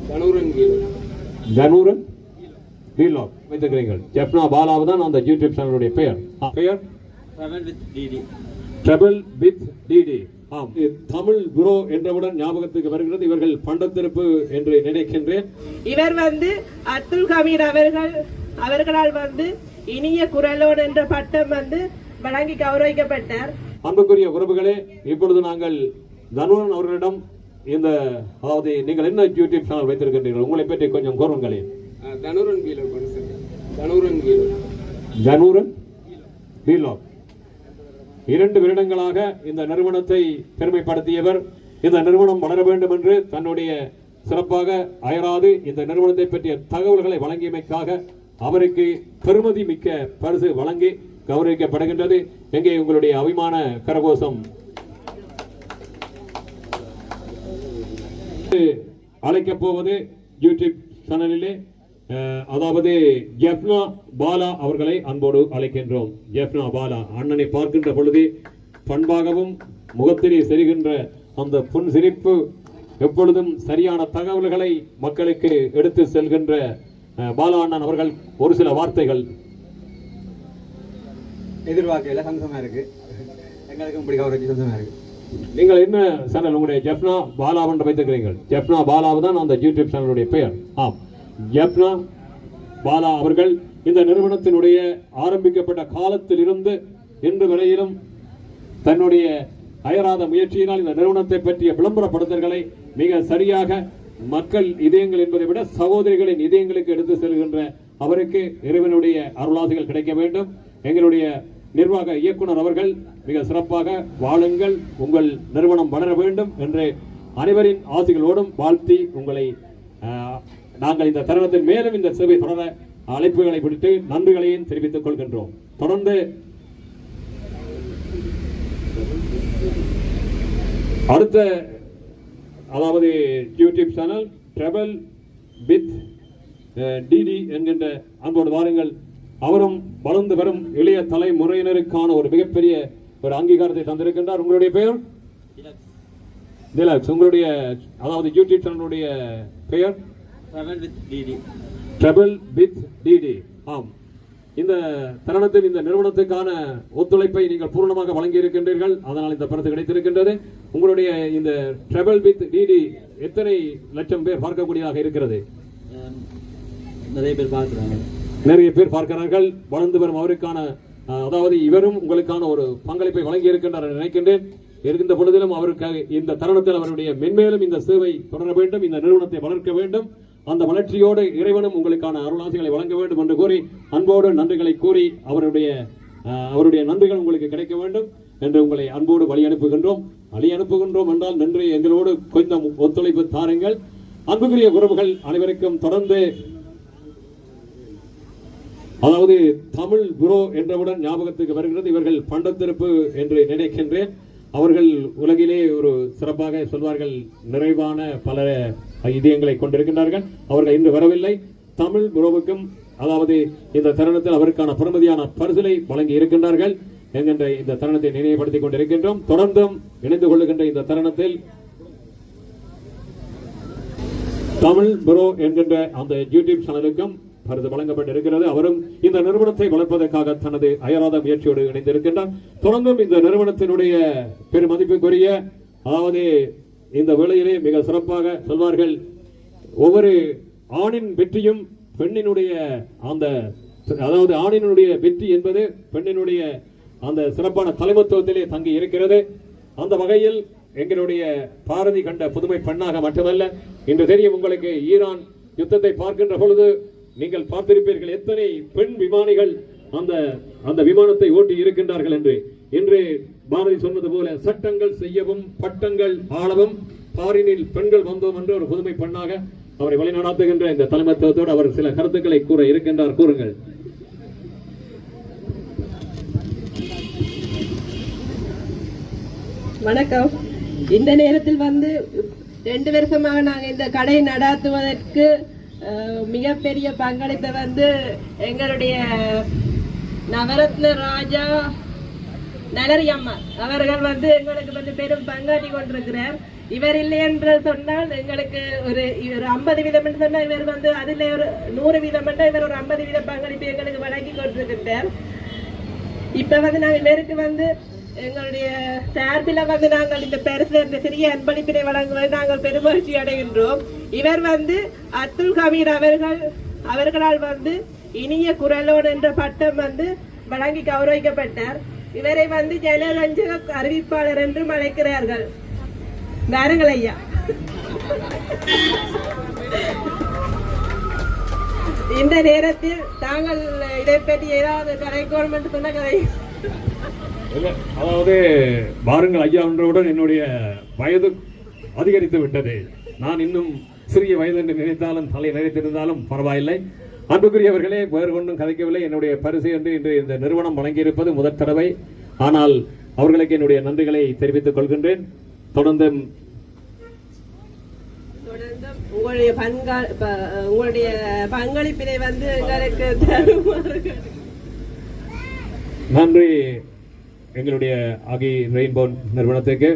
தனூரன் vlog வைத்திருக்கிறீர்கள். ஜெஃப்னா பாலாவு தான் அந்த யூடியூப் சேனலுடைய பெயர். பெயர் ட்ரபிள் வித் டிடி. ஆம், தமிழ் புரோ என்றவுடன் ஞாபகத்துக்கு வருகிறது. இவர்கள் பண்டத்திருப்பு என்று நினைக்கின்றேன். இவர் அப்துல் கமீர் அவர்களால் இனிய குரலோன் என்ற பட்டம் வழங்கி கௌரவிக்கப்பட்டார். அன்புக்குரிய உறவுகளே, இப்பொழுது நாங்கள் தனுரன் அவர்களிடம் இந்த அதாவது நீங்கள் என்ன யூடியூப் சேனல் வைத்திருக்கின்றீர்கள், உங்களை பற்றி கொஞ்சம் கூறுங்களேன். தனுரன் வீலாக் 2 வருடங்களாக இந்த நிறுவனத்தை பெருமைப்படுத்தியவர். இந்த நிறுவனம் வளர வேண்டும் என்று தன்னுடைய சிறப்பாக அயராது இந்த நிறுவனத்தை பற்றிய தகவல்களை வழங்கியமைக்காக அவருக்கு பெருமதி மிக்க பரிசு வழங்கி கௌரவிக்கப்படுகின்றது. எங்கே உங்களுடைய அபிமான கரகோஷம். அழைக்கப் போவது யூடியூப் சேனலிலே அதாவது ஜெஃப்னா பாலா அவர்களை அன்போடு அழைக்கின்றோம். ஜெஃப்னா பாலா அண்ணனை பார்க்கின்ற பொழுது பண்பாகவும் முகத்திலே செல்கின்ற அந்த புன் சிரிப்பு, எப்பொழுதும் சரியான தகவல்களை மக்களுக்கு எடுத்து செல்கின்ற பாலா அண்ணன் அவர்கள் ஒரு சில வார்த்தைகள். எதிர்பார்க்கையில சந்தோஷமா இருக்கு, எங்களுக்கும் இப்படி கவரேஜ் சந்தோஷமா இருக்கு. நீங்கள் என்ன சேனல் உங்களுடைய ஜெஃப்னா பாலாவென்று வைத்திருக்கிறீர்கள்? ஜெஃப்னா பாலாவு தான் அந்த யூடியூப் சேனலுடைய பெயர். ஆம், ஜெஃப்னா பாலா அவர்கள் இந்த நிறுவனத்தினுடைய ஆரம்பிக்கப்பட்ட காலத்தில் இருந்து இன்று வரையிலும் தன்னுடைய அயராத முயற்சியினால் இந்த நிறுவனத்தை பற்றிய விளம்பரப்படுத்தல்களை மிக சரியாக மக்கள் இதயங்கள் என்பதை விட சகோதரிகளின் இதயங்களுக்கு எடுத்து செல்கின்ற அவருக்கு இறைவனுடைய அருளாசிகள் கிடைக்க வேண்டும். எங்களுடைய நிர்வாக இயக்குனர் அவர்கள் மிக சிறப்பாக வாழுங்கள், உங்கள் நிறுவனம் வளர வேண்டும் என்று அனைவரின் ஆசைகளோடும் வாழ்த்தி உங்களை நாங்கள் இந்த தருணத்தில் மேலும் இந்த சேவை தொடர அழைப்புகளை விடுத்து நன்றிகளையும் தெரிவித்துக் கொள்கின்றோம். தொடர்ந்து அடுத்த அதாவது YouTube channel Trouble with DD என்கின்ற அன்போடு வாருங்கள். அவரும் வளர்ந்து வரும் இளைய தலைமுறையினருக்கான ஒரு மிகப்பெரிய ஒரு அங்கீகாரத்தை தந்திருக்கின்றார். உங்களுடைய பெயர் திலக்ஸ். உங்களுடைய அதாவது யூடியூப் சேனலுடைய பெயர் ட்ரபிள் வித் டிடி. ஆம், இந்த தருணத்தில் இந்த நிறுவனத்துக்கான ஒத்துழைப்பை நீங்கள் பூர்ணமாக வழங்கி இருக்கின்றீர்கள். அதனால் இந்த பரிசு கிடைத்திருக்கின்றது. உங்களுடைய இந்த ட்ரபிள் வித் டிடி எத்தனை லட்சம் பேர் பார்க்கக்கூடியதாக இருக்கிறது? நிறைய பேர் பார்க்கிறார்கள். வளர்ந்து வரும் அவருக்கான அதாவது இவரும் உங்களுக்கான ஒரு பங்களிப்பை வழங்கி இருக்கின்றார் நினைக்கின்றேன். இருக்கின்ற பொழுதிலும் அவருக்கு இந்த தருணத்தில் அவருடைய மென்மேலும் இந்த சேவை தொடர வேண்டும், இந்த நிறுவனத்தை வளர்க்க வேண்டும். அந்த வளர்ச்சியோடு இறைவனும் உங்களுக்கான அருளாசிகளை வழங்க வேண்டும் என்று கூறி அன்போடு நன்றிகளை கூறி அவருடைய நன்றிகள் உங்களுக்கு கிடைக்க வேண்டும் என்று உங்களை அன்போடு வழி அனுப்புகின்றோம் என்றால் நன்றி. எங்களோடு கொஞ்சம் ஒத்துழைப்பு தாருங்கள். அன்புக்குரிய உறவுகள் அனைவருக்கும் தொடர்ந்து அதாவது தமிழ் புரோ என்றவுடன் ஞாபகத்துக்கு வருகிறது. இவர்கள் பண்டத்திருப்பு என்று நினைக்கின்றேன். அவர்கள் உலகிலே ஒரு சிறப்பாக சொல்வார்கள், நிறைவான பல இதயங்களை கொண்டிருக்கின்றார்கள். அவர்கள் இன்று வரவில்லை. தமிழ் புரோவுக்கும் அதாவது இந்த தருணத்தில் அவருக்கான பெருமதியான பரிசிலை வழங்கி இருக்கின்றார்கள் என்கின்ற இந்த தருணத்தை நினைவுபடுத்திக் கொண்டிருக்கின்றோம். தொடர்ந்தும் இணைந்து கொள்ளுகின்ற இந்த தருணத்தில் தமிழ் புரோ என்கின்ற அந்த யூடியூப் சேனலுக்கும் பரிசு வழங்கப்பட்டிருக்கிறது. அவரும் இந்த நிறுவனத்தை வளர்ப்பதற்காக தனது அயராத முயற்சியோடு இணைந்திருக்கின்றார். தொடர்ந்தும் இந்த நிறுவனத்தினுடைய பெருமதிப்புக்குரிய அதாவது இந்த வேளையிலே மிக சிறப்பாக சொல்வார்கள், ஒவ்வொரு ஆணின் வெற்றியும் பெண்ணினுடைய அந்த அதாவது ஆணினுடைய வெற்றி என்பது பெண்ணினுடைய அந்த சிறப்பான தலைமத்துவத்திலே தங்கி இருக்கிறது. அந்த வகையில் எங்களுடைய பாரதி கண்ட புதுமை பெண்ணாக மட்டுமல்ல, இன்று தெரியும் உங்களுக்கு ஈரான் யுத்தத்தை பார்க்கின்ற பொழுது நீங்கள் பார்த்திருப்பீர்கள் எத்தனை பெண் விமானிகள் அந்த விமானத்தை ஓட்டி இருக்கின்றார்கள் என்று. இன்று பாரதி சொன்னது போல சட்டங்கள் செய்யவும் பட்டங்கள் ஆளவும் பாரினில் பெண்கள் வந்தோம் என்று ஒரு புதுமை பெண்ணாக அவரை வழிநடத்துகின்ற இந்த தலைமைத்துவத்தோடு அவர் சில கருத்துக்களை கூற இருக்கின்றார். கூறுங்கள். வணக்கம். இந்த நேரத்தில் 2 வருஷமாக நாங்கள் இந்த கடை நடாத்துவதற்கு மிகப்பெரிய பங்களித்த எங்களுடைய நவரத்ன ராஜா நலரி அம்மா அவர்கள் எங்களுக்கு பெரும் பங்காற்றி கொண்டிருக்கிறார். இவர் இல்லை என்று சொன்னால் எங்களுக்கு ஒரு 50% என்று சொன்னால் இவர் வந்து அதில் ஒரு 100% என்றால் இவர் ஒரு 50% பங்களிப்பு எங்களுக்கு வழங்கி கொண்டிருக்கின்றார். இப்ப வந்து நாங்கள் இவருக்கு வந்து எங்களுடைய சார்பில் வந்து நாங்கள் இந்த பரிசு இந்த சிறிய அன்பளிப்பினை வழங்குவதை நாங்கள் பெருமகிழ்ச்சி அடைகின்றோம். இவர் வந்து அப்துல் கபீர் அவர்களால் வந்து இனிய குரலோடு என்ற பட்டம் வந்து வழங்கி கௌரவிக்கப்பட்டார். இவரை வந்து ஜனரஞ்சக அறிவிப்பாளர் என்றும் அழைக்கிறார்கள். வாருங்கள் ஐயா. இந்த நேரத்தில் தாங்கள் இதை பற்றி ஏதாவது கதைக்கோணும் என்று சொன்ன கதை. அதாவது வாருங்கள் ஐயா என்றவுடன் என்னுடைய வயது அதிகரித்து விட்டது. நான் இன்னும் சிறிய வயது என்று நினைத்தாலும் தலை நினைத்திருந்தாலும் பரவாயில்லை. அன்புக்குரியவர்களே, வேறு ஒன்றும் கதைக்கவில்லை. என்னுடைய பரிசு என்று இன்று இந்த நிறுவனம் வழங்கியிருப்பது முதற் தடவை. ஆனால் அவர்களுக்கு என்னுடைய நன்றிகளை தெரிவித்துக் கொள்கின்றேன். தொடர்ந்து உங்களுடைய பங்களிப்பினை வந்து எங்களுக்கு தருமாறு நன்றி. எங்களுடைய ஆகி ரெயின்போ நிறுவனத்துக்கு